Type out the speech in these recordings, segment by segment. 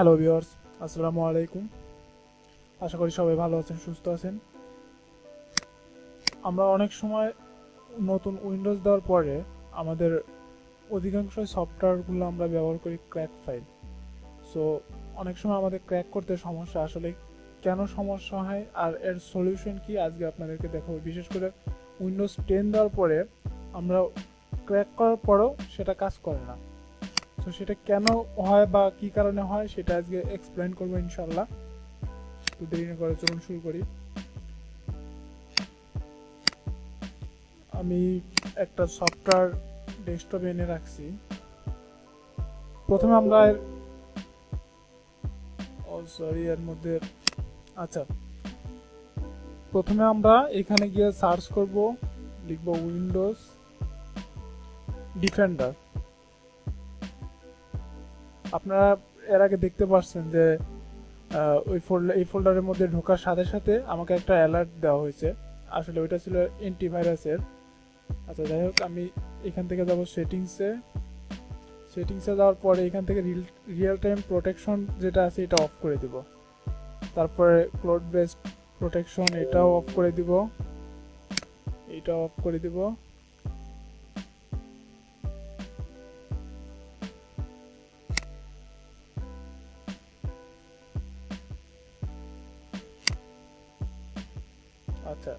Hello viewers, আসসালামু আলাইকুম। আশা করি সবাই ভালো আছেন, সুস্থ আছেন। আমরা অনেক সময় নতুন উইন্ডোজ দেওয়ার পরে আমাদের অধিকাংশ সফটওয়্যারগুলো আমরা ব্যবহার করি ক্র্যাক ফাইল। সো অনেক সময় আমাদের ক্র্যাক করতে সমস্যা, আসলে কেন সমস্যা হয় আর এর সলিউশন কি আজকে আপনাদেরকে দেখাবো। বিশেষ করে উইন্ডোজ 10 দেওয়ার পরে আমরা ক্র্যাক করার পরেও সেটা কাজ করে না। তো সেটা কেন হয় বা কী কারণে হয় সেটা আজকে এক্সপ্লেন করবো ইনশাল্লাহ। তো দেরি না করে চলুন শুরু করি। আমি একটা সফটওয়্যার ডেস্কটপে এনে রাখছি। প্রথমে আমরা এর মধ্যে আচ্ছা প্রথমে আমরা এখানে গিয়ে সার্চ করব, লিখব উইন্ডোজ ডিফেন্ডার। আপনারা এর আগে দেখতে পাচ্ছেন যে এই ফোল্ডারের মধ্যে ঢোকার সাথে সাথে আমাকে একটা অ্যালার্ট দেওয়া হয়েছে। আসলে ওইটা ছিল অ্যান্টিভাইরাসের। আচ্ছা, যাই হোক, আমি এখান থেকে যাব সেটিংসে যাওয়ার পরে এখান থেকে রিয়েল টাইম প্রোটেকশন যেটা আছে এটা অফ করে দিব। তারপরে ক্লাউড বেসড প্রোটেকশন এটাও অফ করে দিব, এইটাও অফ করে দিব। আচ্ছা,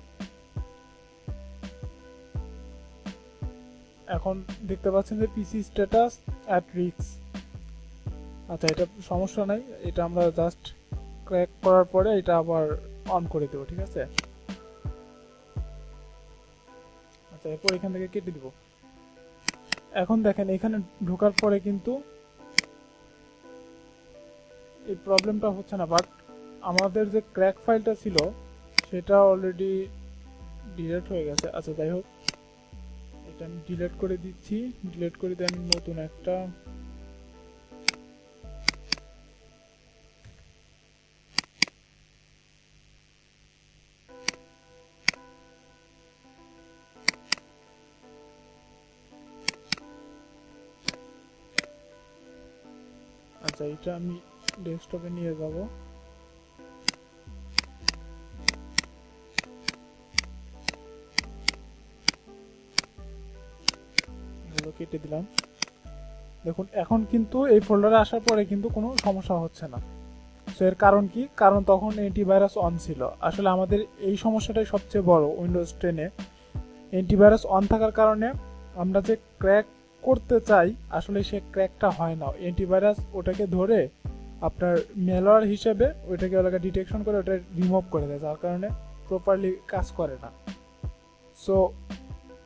এখন দেখতে পাচ্ছেন যে পিসি স্ট্যাটাস অ্যাট রিস্ক। আচ্ছা, এটা সমস্যা নাই, এটা আমরা জাস্ট ক্র্যাক করার পরে এটা আবার অন করে দেবো, ঠিক আছে। আচ্ছা, এরপর এখান থেকে কেটে দিব। এখন দেখেন এখানে ঢোকার পরে কিন্তু এই প্রবলেমটা হচ্ছে না, বাট আমাদের যে ক্র্যাক ফাইলটা ছিল সেটা অলরেডি ডিলিট হয়ে গেছে। আচ্ছা, যাই হোক, এটা আমি ডিলিট করে দিচ্ছি। ডিলিট করে দিয়ে আমি নতুন একটা আচ্ছা, এটা আমি ডেস্কটপে নিয়ে যাব। এগুলো কেটে দিলাম। দেখুন, এখন কিন্তু এই ফোল্ডারে আসার পরে কিন্তু কোনো সমস্যা হচ্ছে না। সো এর কারণ কি? কারণ তখন অ্যান্টিভাইরাস অন ছিল। আসলে আমাদের এই সমস্যাটাই সবচেয়ে বড় উইন্ডোজ 10-এ। অ্যান্টিভাইরাস অন থাকার কারণে আমরা যে ক্র্যাক করতে চাই আসলে সে ক্র্যাকটা হয় না। অ্যান্টিভাইরাস ওটাকে ধরে আপনার ম্যালওয়্যার হিসেবে ওইটাকে ওটাকে ডিটেকশন করে ওটা রিমুভ করে দেয়, যার কারণে প্রপারলি কাজ করে না। সো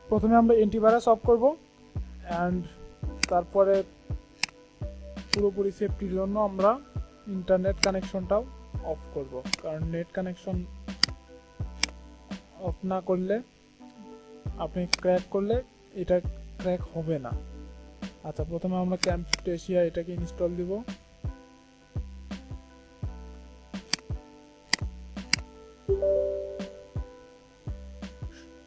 প্রথমে আমরা অ্যান্টিভাইরাস অফ করব, অ্যান্ড তারপরে পুরোপুরি সেফটির জন্য আমরা ইন্টারনেট কানেকশনটাও অফ করব, কারণ নেট কানেকশন অফ না করলে আপনি ক্র্যাক করলে এটা ক্র্যাক হবে না। আচ্ছা, প্রথমে আমরা ক্যামটেসিয়া এটাকে ইনস্টল দিব।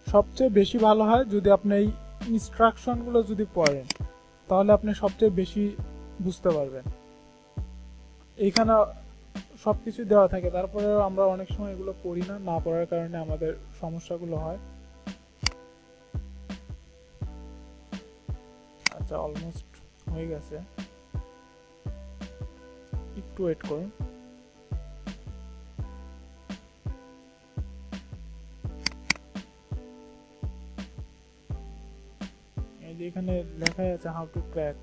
সবচেয়ে বেশি ভালো হয় যদি আপনি এই ইনস্ট্রাকশনগুলো যদি পড়েন, তাহলে আপনি সবচেয়ে বেশি বুঝতে পারবেন। এইখানে সব কিছু দেওয়া থাকে, তারপরেও আমরা অনেক সময় এগুলো পড়ি না, না পড়ার কারণে আমাদের সমস্যাগুলো হয়। আচ্ছা, অলমোস্ট হয়ে গেছে, একটু ওয়েট করুন। এই যে এখানে লেখাই আছে হাউ টু ক্র্যাক।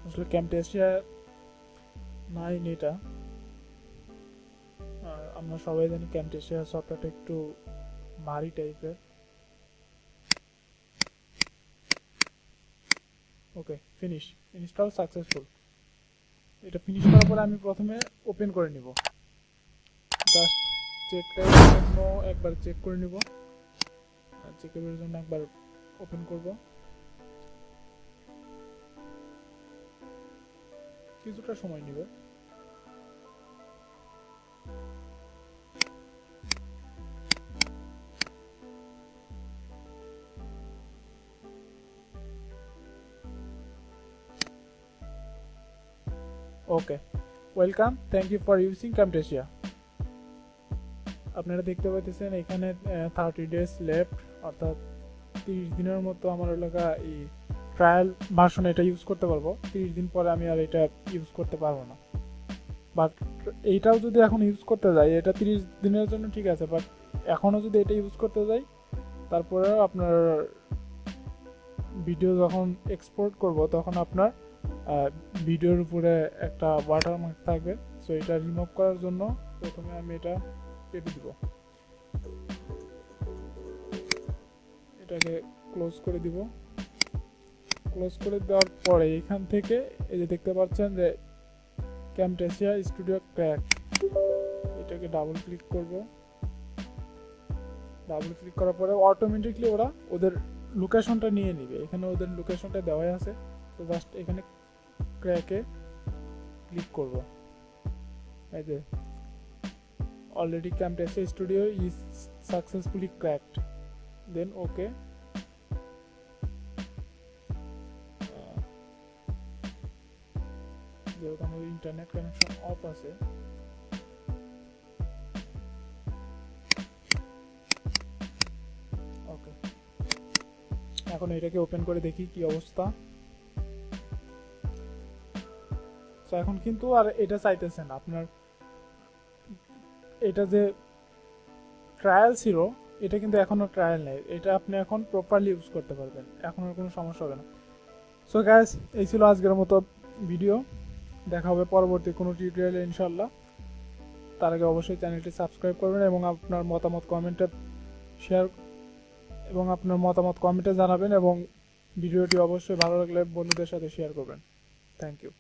আসলে ক্যামটেসিয়া নাই এটা, আমরা সবাই জানি ক্যামটেসিয়া সফটওয়্যারটা একটু ভারী টাইপের। ওকে, ফিনিশ, ইনস্টল সাকসেসফুল। এটা ফিনিশ করার পরে আমি প্রথমে ওপেন করে নিব, জাস্ট চেকের জন্য একবার চেক করে নিব, চেকের জন্য একবার ওপেন করব। কিছুটা সময় নেবে। Okay, welcome, thank you for using Camtasia. আপনারা দেখতে পাইতেছেন এখানে 30 ডেজ লেফট, অর্থাৎ 30 দিনের মতো আমার এলাকা এই ট্রায়াল ভার্সন এটা ইউজ করতে পারবো। 30 দিন পরে আমি আর এটা ইউজ করতে পারবো না। বাট এইটাও যদি এখন ইউজ করতে যাই, এটা 30 দিনের জন্য ঠিক আছে, বাট এখনও যদি এটা ইউজ করতে যাই, তারপরেও আপনার ভিডিও যখন এক্সপোর্ট করব তখন আপনার ভিডিওর উপরে একটা ওয়াটারমার্ক থাকবে। সো এটা রিমুভ করার জন্য প্রথমে আমি এটা কেটে দিব, এটাকে ক্লোজ করে দিব। ক্লোজ করে দেওয়ার পরে এখান থেকে এই যে দেখতে পাচ্ছেন যে ক্যামটেসিয়া স্টুডিও ক্র্যাক, এটাকে ডাবল ক্লিক করব। ডাবল ক্লিক করার পরে অটোমেটিকলি ওরা ওদের লোকেশনটা নিয়ে নিবে। এখানে ওদের লোকেশনটা দেওয়াই আছে, তো জাস্ট এখানে ক্র্যাকে ক্লিক করব। এই যে already Camtasia studio is successfully cracked, then okay. যেহেতু আমার ইন্টারনেট কানেকশন অফ আছে, ওকে, এখন এটাকে ওপেন করে দেখি কি অবস্থা। তো এখন কিন্তু আর এটা চাইতেছে না আপনার, এটা যে ট্রায়াল ছিল এটা কিন্তু এখনো ট্রায়াল নেই, এটা আপনি এখন প্রপারলি ইউজ করতে পারবেন, এখন আর কোনো সমস্যা হবে না। সো গাইস, এই ছিল আজকের মতো ভিডিও, দেখা হবে পরবর্তী কোনো টিউটোরিয়ালে ইনশাল্লাহ। তার আগে অবশ্যই চ্যানেলটি সাবস্ক্রাইব করবেন এবং আপনার মতামত কমেন্টে জানাবেন, এবং ভিডিওটি অবশ্যই ভালো লাগলে বন্ধুদের সাথে শেয়ার করবেন। Thank you.